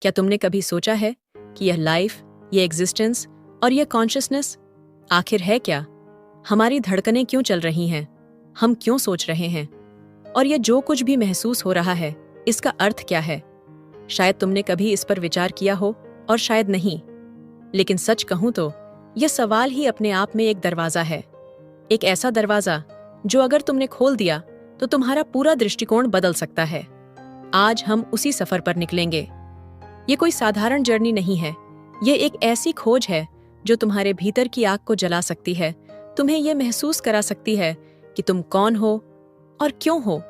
क्या तुमने कभी सोचा है कि यह लाइफ, यह एग्जिस्टेंस और यह कॉन्शियसनेस आखिर है क्या? हमारी धड़कनें क्यों चल रही हैं? हम क्यों सोच रहे हैं? और यह जो कुछ भी महसूस हो रहा है, इसका अर्थ क्या है? शायद तुमने कभी इस पर विचार किया हो और शायद नहीं। लेकिन सच कहूं तो यह सवाल ही अपने आप में एक दरवाजा है। एक ऐसा दरवाजा जो अगर तुमने खोल दिया तो तुम्हारा पूरा दृष्टिकोण बदल सकता है। आज हम उसी सफर पर निकलेंगे। ये कोई साधारण जर्नी नहीं है। ये एक ऐसी खोज है जो तुम्हारे भीतर की आग को जला सकती है, तुम्हें यह महसूस करा सकती है कि तुम कौन हो और क्यों हो।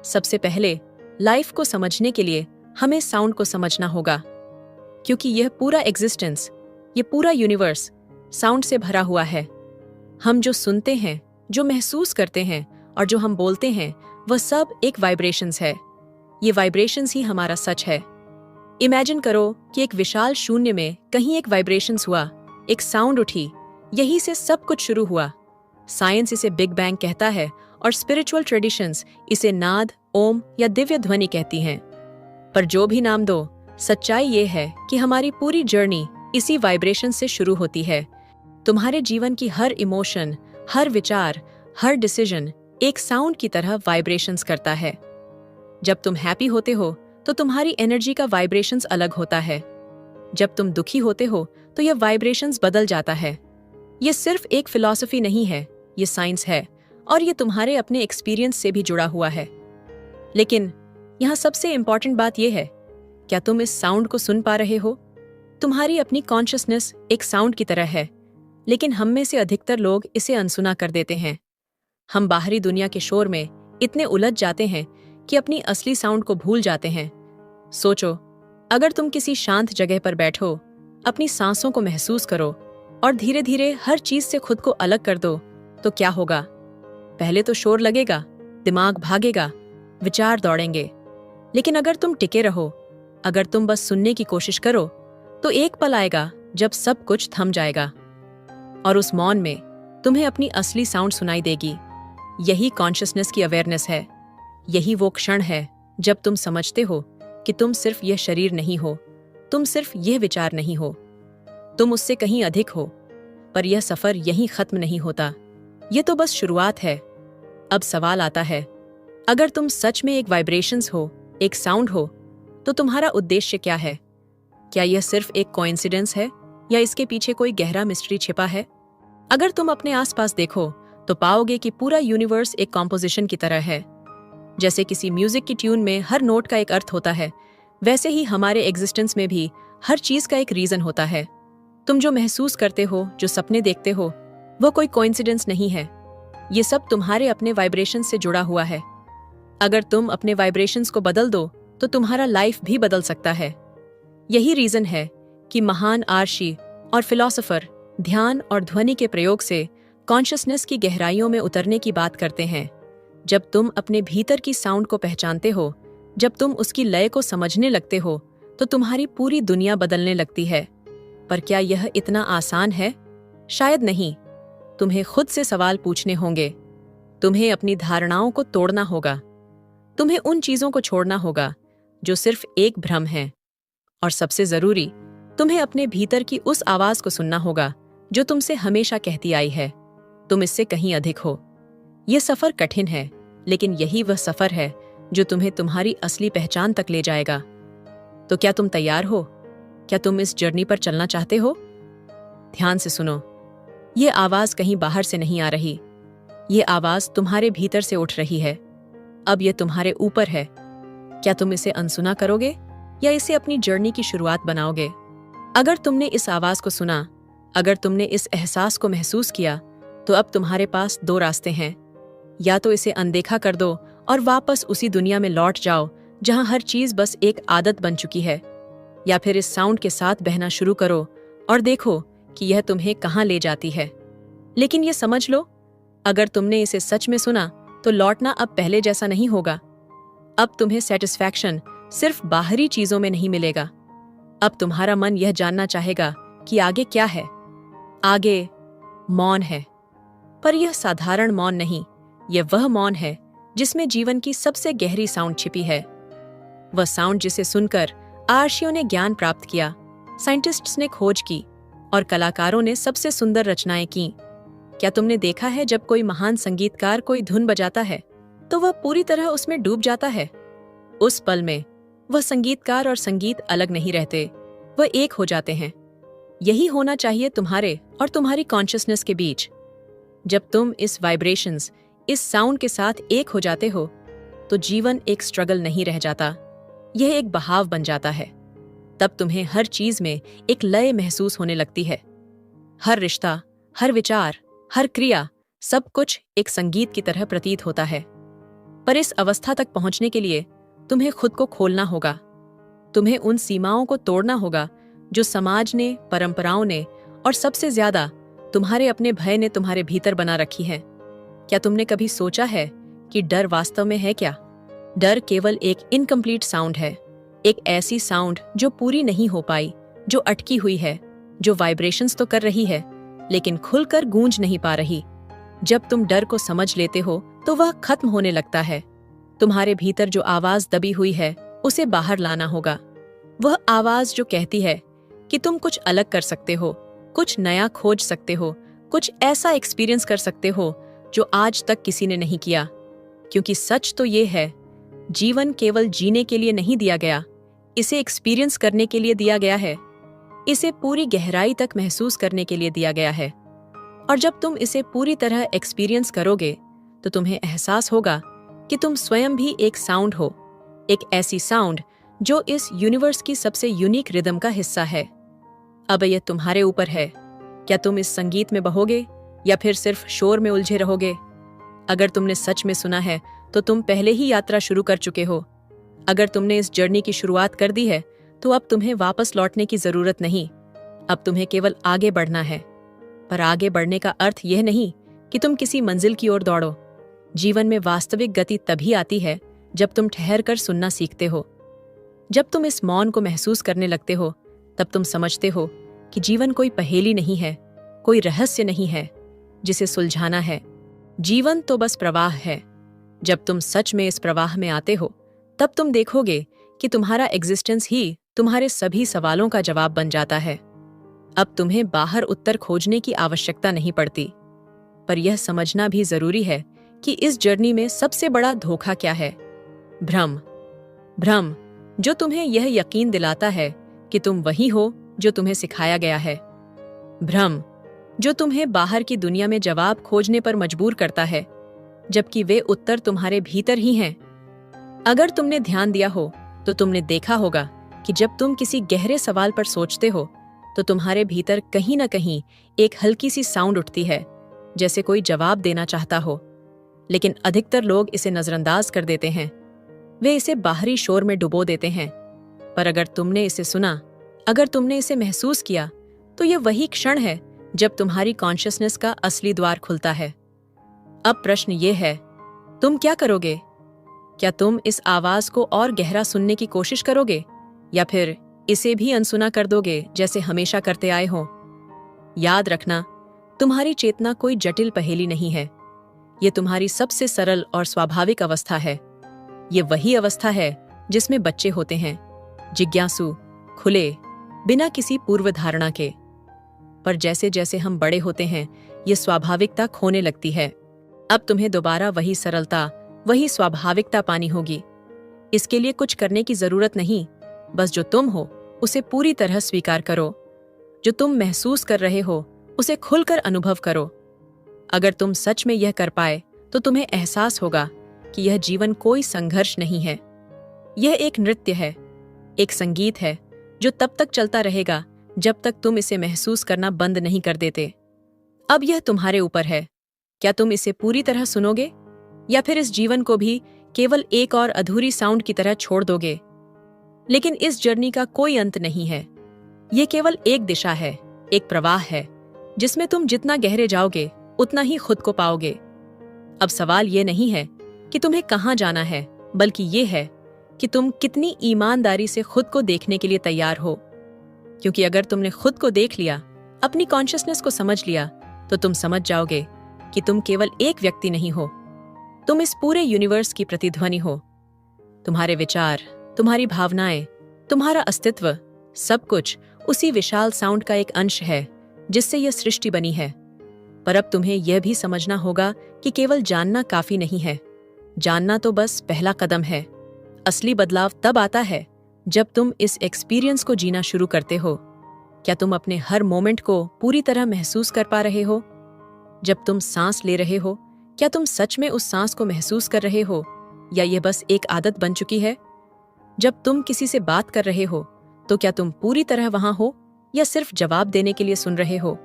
सबसे पहले लाइफ को समझने के लिए हमें साउंड को समझना होगा, क्योंकि यह पूरा एग्जिस्टेंस, ये पूरा यूनिवर्स साउंड से भरा हुआ है। हम जो सुनते हैं, जो महसूस करते हैं और जो हम बोलते हैं, वह सब एक वाइब्रेशंस है। ये वाइब्रेशंस ही हमारा सच है। इमेजिन करो कि एक विशाल शून्य में कहीं एक वाइब्रेशंस हुआ, एक साउंड उठी, यही से सब कुछ शुरू हुआ। साइंस इसे बिग बैंग कहता है और स्पिरिचुअल ट्रेडिशंस इसे नाद, ओम या दिव्य ध्वनि कहती हैं। पर जो भी नाम दो, सच्चाई ये है कि हमारी पूरी जर्नी इसी वाइब्रेशन से शुरू होती है। तुम्हारे जीवन की हर इमोशन, हर विचार, हर डिसीजन एक साउंड की तरह वाइब्रेशंस करता है। जब तुम हैप्पी होते हो तो तुम्हारी एनर्जी का वाइब्रेशंस अलग होता है। जब तुम दुखी होते हो तो यह वाइब्रेशंस बदल जाता है। यह सिर्फ एक फिलॉसफी नहीं है, यह साइंस है और यह तुम्हारे अपने एक्सपीरियंस से भी जुड़ा हुआ है। लेकिन यहाँ सबसे इंपॉर्टेंट बात यह है, क्या तुम इस साउंड को सुन पा रहे हो? तुम्हारी अपनी कॉन्शियसनेस एक साउंड की तरह है, लेकिन हम में से अधिकतर लोग इसे अनसुना कर देते हैं। हम बाहरी दुनिया के शोर में इतने उलझ जाते हैं कि अपनी असली साउंड को भूल जाते हैं। सोचो, अगर तुम किसी शांत जगह पर बैठो, अपनी सांसों को महसूस करो और धीरे धीरे हर चीज से खुद को अलग कर दो, तो क्या होगा? पहले तो शोर लगेगा, दिमाग भागेगा, विचार दौड़ेंगे। लेकिन अगर तुम टिके रहो, अगर तुम बस सुनने की कोशिश करो, तो एक पल आएगा जब सब कुछ थम जाएगा और उस मौन में तुम्हें अपनी असली साउंड सुनाई देगी। यही कॉन्शियसनेस की अवेयरनेस है। यही वो क्षण है जब तुम समझते हो कि तुम सिर्फ यह शरीर नहीं हो, तुम सिर्फ यह विचार नहीं हो, तुम उससे कहीं अधिक हो। पर यह सफर यहीं खत्म नहीं होता, यह तो बस शुरुआत है। अब सवाल आता है, अगर तुम सच में एक वाइब्रेशंस हो, एक साउंड हो, तो तुम्हारा उद्देश्य क्या है? क्या यह सिर्फ एक कोइंसिडेंस है या इसके पीछे कोई गहरा मिस्ट्री छिपा है? अगर तुम अपने आसपास देखो तो पाओगे कि पूरा यूनिवर्स एक कॉम्पोजिशन की तरह है। जैसे किसी म्यूजिक की ट्यून में हर नोट का एक अर्थ होता है, वैसे ही हमारे एग्जिस्टेंस में भी हर चीज का एक रीजन होता है। तुम जो महसूस करते हो, जो सपने देखते हो, वो कोई कोइंसिडेंस नहीं है। ये सब तुम्हारे अपने वाइब्रेशन से जुड़ा हुआ है। अगर तुम अपने वाइब्रेशंस को बदल दो तो तुम्हारा लाइफ भी बदल सकता है। यही रीजन है कि महान आर्षी और फिलोसोफर ध्यान और ध्वनि के प्रयोग से कॉन्शियसनेस की गहराइयों में उतरने की बात करते हैं। जब तुम अपने भीतर की साउंड को पहचानते हो, जब तुम उसकी लय को समझने लगते हो, तो तुम्हारी पूरी दुनिया बदलने लगती है। पर क्या यह इतना आसान है? शायद नहीं। तुम्हें खुद से सवाल पूछने होंगे, तुम्हें अपनी धारणाओं को तोड़ना होगा, तुम्हें उन चीजों को छोड़ना होगा जो सिर्फ एक भ्रम है, और सबसे जरूरी, तुम्हें अपने भीतर की उस आवाज को सुनना होगा जो तुमसे हमेशा कहती आई है, तुम इससे कहीं अधिक हो। यह सफर कठिन है, लेकिन यही वह सफर है जो तुम्हें तुम्हारी असली पहचान तक ले जाएगा। तो क्या तुम तैयार हो? क्या तुम इस जर्नी पर चलना चाहते हो? ध्यान से सुनो, ये आवाज कहीं बाहर से नहीं आ रही। ये आवाज तुम्हारे भीतर से उठ रही है। अब यह तुम्हारे ऊपर है। क्या तुम इसे अनसुना करोगे या इसे अपनी जर्नी की शुरुआत बनाओगे? अगर तुमने इस आवाज को सुना, अगर तुमने इस एहसास को महसूस किया, तो अब तुम्हारे पास दो रास्ते हैं। या तो इसे अनदेखा कर दो और वापस उसी दुनिया में लौट जाओ जहां हर चीज बस एक आदत बन चुकी है, या फिर इस साउंड के साथ बहना शुरू करो और देखो कि यह तुम्हें कहां ले जाती है। लेकिन यह समझ लो, अगर तुमने इसे सच में सुना तो लौटना अब पहले जैसा नहीं होगा। अब तुम्हें सेटिस्फैक्शन सिर्फ बाहरी चीजों में नहीं मिलेगा। अब तुम्हारा मन यह जानना चाहेगा कि आगे क्या है। आगे मौन है, पर यह साधारण मौन नहीं, यह वह मौन है जिसमें जीवन की सबसे गहरी साउंड छिपी है। वह साउंड जिसे सुनकर आर्षियों ने ज्ञान प्राप्त किया, साइंटिस्ट्स ने खोज की और कलाकारों ने सबसे सुंदर रचनाएं की। क्या तुमने देखा है जब कोई महान संगीतकार कोई धुन बजाता है तो वह पूरी तरह उसमें डूब जाता है? उस पल में वह संगीतकार और संगीत अलग नहीं रहते, वह एक हो जाते हैं। यही होना चाहिए तुम्हारे और तुम्हारी कॉन्शियसनेस के बीच। जब तुम इस वाइब्रेशंस, इस साउंड के साथ एक हो जाते हो तो जीवन एक स्ट्रगल नहीं रह जाता, यह एक बहाव बन जाता है। तब तुम्हें हर चीज में एक लय महसूस होने लगती है। हर रिश्ता, हर विचार, हर क्रिया, सब कुछ एक संगीत की तरह प्रतीत होता है। पर इस अवस्था तक पहुंचने के लिए तुम्हें खुद को खोलना होगा। तुम्हें उन सीमाओं को तोड़ना होगा जो समाज ने, परंपराओं ने और सबसे ज्यादा तुम्हारे अपने भय ने तुम्हारे भीतर बना रखी है। क्या तुमने कभी सोचा है कि डर वास्तव में है क्या? डर केवल एक इनकम्प्लीट साउंड है, एक ऐसी साउंड जो पूरी नहीं हो पाई, जो अटकी हुई है, जो वाइब्रेशंस तो कर रही है लेकिन खुलकर गूंज नहीं पा रही। जब तुम डर को समझ लेते हो तो वह खत्म होने लगता है। तुम्हारे भीतर जो आवाज दबी हुई है उसे बाहर लाना होगा। वह आवाज जो कहती है कि तुम कुछ अलग कर सकते हो, कुछ नया खोज सकते हो, कुछ ऐसा एक्सपीरियंस कर सकते हो जो आज तक किसी ने नहीं किया। क्योंकि सच तो ये है, जीवन केवल जीने के लिए नहीं दिया गया, इसे एक्सपीरियंस करने के लिए दिया गया है। इसे पूरी गहराई तक महसूस करने के लिए दिया गया है। और जब तुम इसे पूरी तरह एक्सपीरियंस करोगे तो तुम्हें एहसास होगा कि तुम स्वयं भी एक साउंड हो, एक ऐसी साउंड जो इस यूनिवर्स की सबसे यूनिक रिदम का हिस्सा है। अब यह तुम्हारे ऊपर है, क्या तुम इस संगीत में बहोगे या फिर सिर्फ शोर में उलझे रहोगे? अगर तुमने सच में सुना है तो तुम पहले ही यात्रा शुरू कर चुके हो। अगर तुमने इस जर्नी की शुरुआत कर दी है तो अब तुम्हें वापस लौटने की जरूरत नहीं, अब तुम्हें केवल आगे बढ़ना है। पर आगे बढ़ने का अर्थ यह नहीं कि तुम किसी मंजिल की ओर दौड़ो। जीवन में वास्तविक गति तभी आती है जब तुम ठहर कर सुनना सीखते हो। जब तुम इस मौन को महसूस करने लगते हो तब तुम समझते हो कि जीवन कोई पहेली नहीं है, कोई रहस्य नहीं है जिसे सुलझाना है। जीवन तो बस प्रवाह है। जब तुम सच में इस प्रवाह में आते हो तब तुम देखोगे कि तुम्हारा एग्जिस्टेंस ही तुम्हारे सभी सवालों का जवाब बन जाता है। अब तुम्हें बाहर उत्तर खोजने की आवश्यकता नहीं पड़ती। पर यह समझना भी जरूरी है कि इस जर्नी में सबसे बड़ा धोखा क्या है? भ्रम। भ्रम जो तुम्हें यह यकीन दिलाता है कि तुम वही हो जो तुम्हें सिखाया गया है। भ्रम जो तुम्हें बाहर की दुनिया में जवाब खोजने पर मजबूर करता है, जबकि वे उत्तर तुम्हारे भीतर ही हैं। अगर तुमने ध्यान दिया हो तो तुमने देखा होगा कि जब तुम किसी गहरे सवाल पर सोचते हो तो तुम्हारे भीतर कहीं ना कहीं एक हल्की सी साउंड उठती है, जैसे कोई जवाब देना चाहता हो। लेकिन अधिकतर लोग इसे नजरअंदाज कर देते हैं, वे इसे बाहरी शोर में डुबो देते हैं। पर अगर तुमने इसे सुना, अगर तुमने इसे महसूस किया, तो यह वही क्षण है जब तुम्हारी कॉन्शियसनेस का असली द्वार खुलता है। अब प्रश्न ये है, तुम क्या करोगे? क्या तुम इस आवाज को और गहरा सुनने की कोशिश करोगे या फिर इसे भी अनसुना कर दोगे जैसे हमेशा करते आए हो? याद रखना, तुम्हारी चेतना कोई जटिल पहेली नहीं है। ये तुम्हारी सबसे सरल और स्वाभाविक अवस्था है। ये वही अवस्था है जिसमें बच्चे होते हैं, जिज्ञासु, खुले, बिना किसी पूर्व धारणा के। पर जैसे जैसे हम बड़े होते हैं ये स्वाभाविकता खोने लगती है। अब तुम्हें दोबारा वही सरलता, वही स्वाभाविकता पानी होगी। इसके लिए कुछ करने की जरूरत नहीं, बस जो तुम हो उसे पूरी तरह स्वीकार करो। जो तुम महसूस कर रहे हो उसे खुलकर अनुभव करो। अगर तुम सच में यह कर पाए तो तुम्हें एहसास होगा कि यह जीवन कोई संघर्ष नहीं है। यह एक नृत्य है, एक संगीत है जो तब तक चलता रहेगा जब तक तुम इसे महसूस करना बंद नहीं कर देते। अब यह तुम्हारे ऊपर है, क्या तुम इसे पूरी तरह सुनोगे या फिर इस जीवन को भी केवल एक और अधूरी साउंड की तरह छोड़ दोगे? लेकिन इस जर्नी का कोई अंत नहीं है। यह केवल एक दिशा है, एक प्रवाह है जिसमें तुम जितना गहरे जाओगे उतना ही खुद को पाओगे। अब सवाल ये नहीं है कि तुम्हें कहाँ जाना है, बल्कि ये है कि तुम कितनी ईमानदारी से खुद को देखने के लिए तैयार हो। क्योंकि अगर तुमने खुद को देख लिया, अपनी कॉन्शियसनेस को समझ लिया, तो तुम समझ जाओगे कि तुम केवल एक व्यक्ति नहीं हो, तुम इस पूरे यूनिवर्स की प्रतिध्वनि हो। तुम्हारे विचार, तुम्हारी भावनाएं, तुम्हारा अस्तित्व, सब कुछ उसी विशाल साउंड का एक अंश है जिससे यह सृष्टि बनी है। पर अब तुम्हें यह भी समझना होगा कि केवल जानना काफी नहीं है। जानना तो बस पहला कदम है। असली बदलाव तब आता है जब तुम इस एक्सपीरियंस को जीना शुरू करते हो। क्या तुम अपने हर मोमेंट को पूरी तरह महसूस कर पा रहे हो? जब तुम सांस ले रहे हो, क्या तुम सच में उस सांस को महसूस कर रहे हो, या यह बस एक आदत बन चुकी है? जब तुम किसी से बात कर रहे हो, तो क्या तुम पूरी तरह वहां हो, या सिर्फ जवाब देने के लिए सुन रहे हो?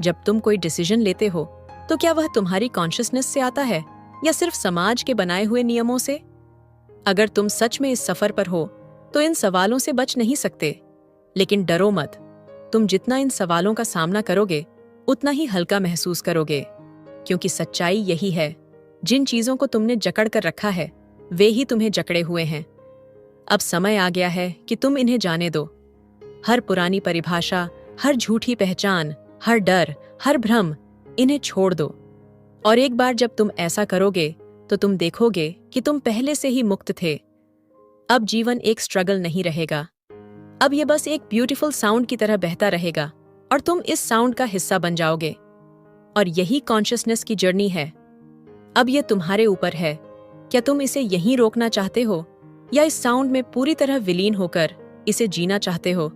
जब तुम कोई डिसीजन लेते हो, तो क्या वह तुम्हारी कॉन्शियसनेस से आता है, या सिर्फ समाज के बनाए हुए नियमों से? अगर तुम सच में इस सफर पर हो, तो इन सवालों से बच नहीं सकते। लेकिन डरो मत, तुम जितना इन सवालों का सामना करोगे, उतना ही हल्का महसूस करोगे। क्योंकि सच्चाई यही है, जिन चीजों को तुमने जकड़ कर रखा है, वे ही तुम्हें जकड़े हुए हैं। अब समय आ गया है कि तुम इन्हें जाने दो। हर पुरानी परिभाषा, हर झूठी पहचान, हर डर, हर भ्रम, इन्हें छोड़ दो। और एक बार जब तुम ऐसा करोगे, तो तुम देखोगे कि तुम पहले से ही मुक्त थे। अब जीवन एक स्ट्रगल नहीं रहेगा। अब यह बस एक ब्यूटीफुल साउंड की तरह बहता रहेगा, और तुम इस साउंड का हिस्सा बन जाओगे। और यही कॉन्शियसनेस की जर्नी है। अब यह तुम्हारे ऊपर है। क्या तुम इसे यहीं रोकना चाहते हो, या इस साउंड में पूरी तरह विलीन होकर इसे जीना चाहते हो?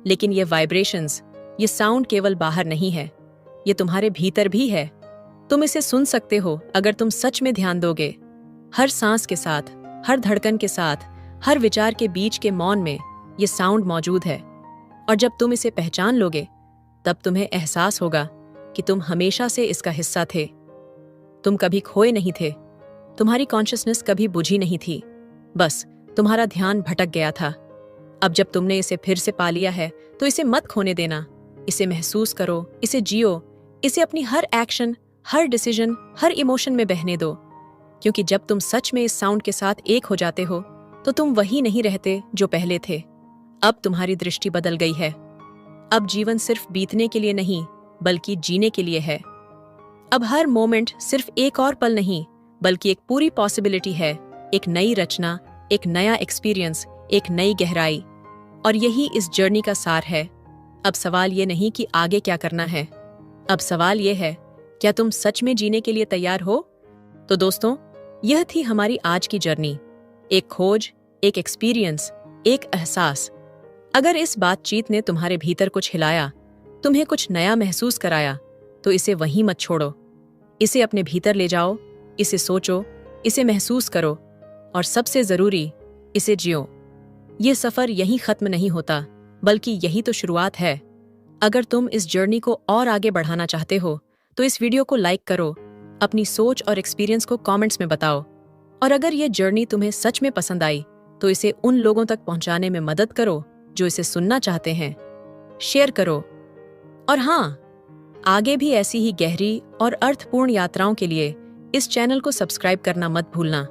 लेकिन ये वाइब्रेशंस, ये साउंड केवल बाहर नहीं है, ये तुम्हारे भीतर भी है। तुम इसे सुन सकते हो अगर तुम सच में ध्यान दोगे। हर सांस के साथ, हर धड़कन के साथ, हर विचार के बीच के मौन में ये साउंड मौजूद है। और जब तुम इसे पहचान लोगे, तब तुम्हें एहसास होगा कि तुम हमेशा से इसका हिस्सा थे। तुम कभी खोए नहीं थे, तुम्हारी कॉन्शियसनेस कभी बुझी नहीं थी, बस तुम्हारा ध्यान भटक गया था। अब जब तुमने इसे फिर से पा लिया है, तो इसे मत खोने देना। इसे महसूस करो, इसे जियो, इसे अपनी हर एक्शन, हर डिसीजन, हर इमोशन में बहने दो। क्योंकि जब तुम सच में इस साउंड के साथ एक हो जाते हो, तो तुम वही नहीं रहते जो पहले थे। अब तुम्हारी दृष्टि बदल गई है। अब जीवन सिर्फ बीतने के लिए नहीं, बल्कि जीने के लिए है। अब हर मोमेंट सिर्फ एक और पल नहीं, बल्कि एक पूरी पॉसिबिलिटी है, एक नई रचना, एक नया एक्सपीरियंस, एक नई गहराई। और यही इस जर्नी का सार है। अब सवाल ये नहीं कि आगे क्या करना है, अब सवाल ये है, क्या तुम सच में जीने के लिए तैयार हो? तो दोस्तों, यह थी हमारी आज की जर्नी। एक खोज, एक एक्सपीरियंस, एक एहसास। अगर इस बातचीत ने तुम्हारे भीतर कुछ हिलाया, तुम्हें कुछ नया महसूस कराया, तो इसे वहीं मत छोड़ो। इसे अपने भीतर ले जाओ, इसे सोचो, इसे महसूस करो, और सबसे जरूरी, इसे जियो। ये सफर यहीं खत्म नहीं होता, बल्कि यही तो शुरुआत है। अगर तुम इस जर्नी को और आगे बढ़ाना चाहते हो, तो इस वीडियो को लाइक करो, अपनी सोच और एक्सपीरियंस को कमेंट्स में बताओ। और अगर ये जर्नी तुम्हें सच में पसंद आई, तो इसे उन लोगों तक पहुंचाने में मदद करो जो इसे सुनना चाहते हैं। शेयर करो। और हाँ, आगे भी ऐसी ही गहरी और अर्थपूर्ण यात्राओं के लिए इस चैनल को सब्सक्राइब करना मत भूलना।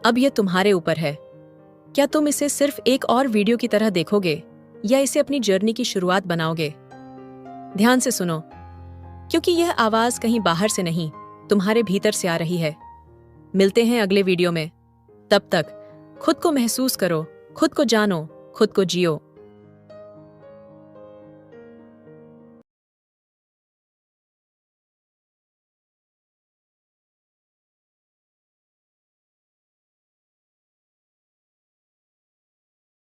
अब यह तुम्हारे ऊपर है। क्या तुम इसे सिर्फ एक और वीडियो की तरह देखोगे, या इसे अपनी जर्नी की शुरुआत बनाओगे? ध्यान से सुनो, क्योंकि यह आवाज कहीं बाहर से नहीं, तुम्हारे भीतर से आ रही है। मिलते हैं अगले वीडियो में। तब तक खुद को महसूस करो, खुद को जानो, खुद को जियो।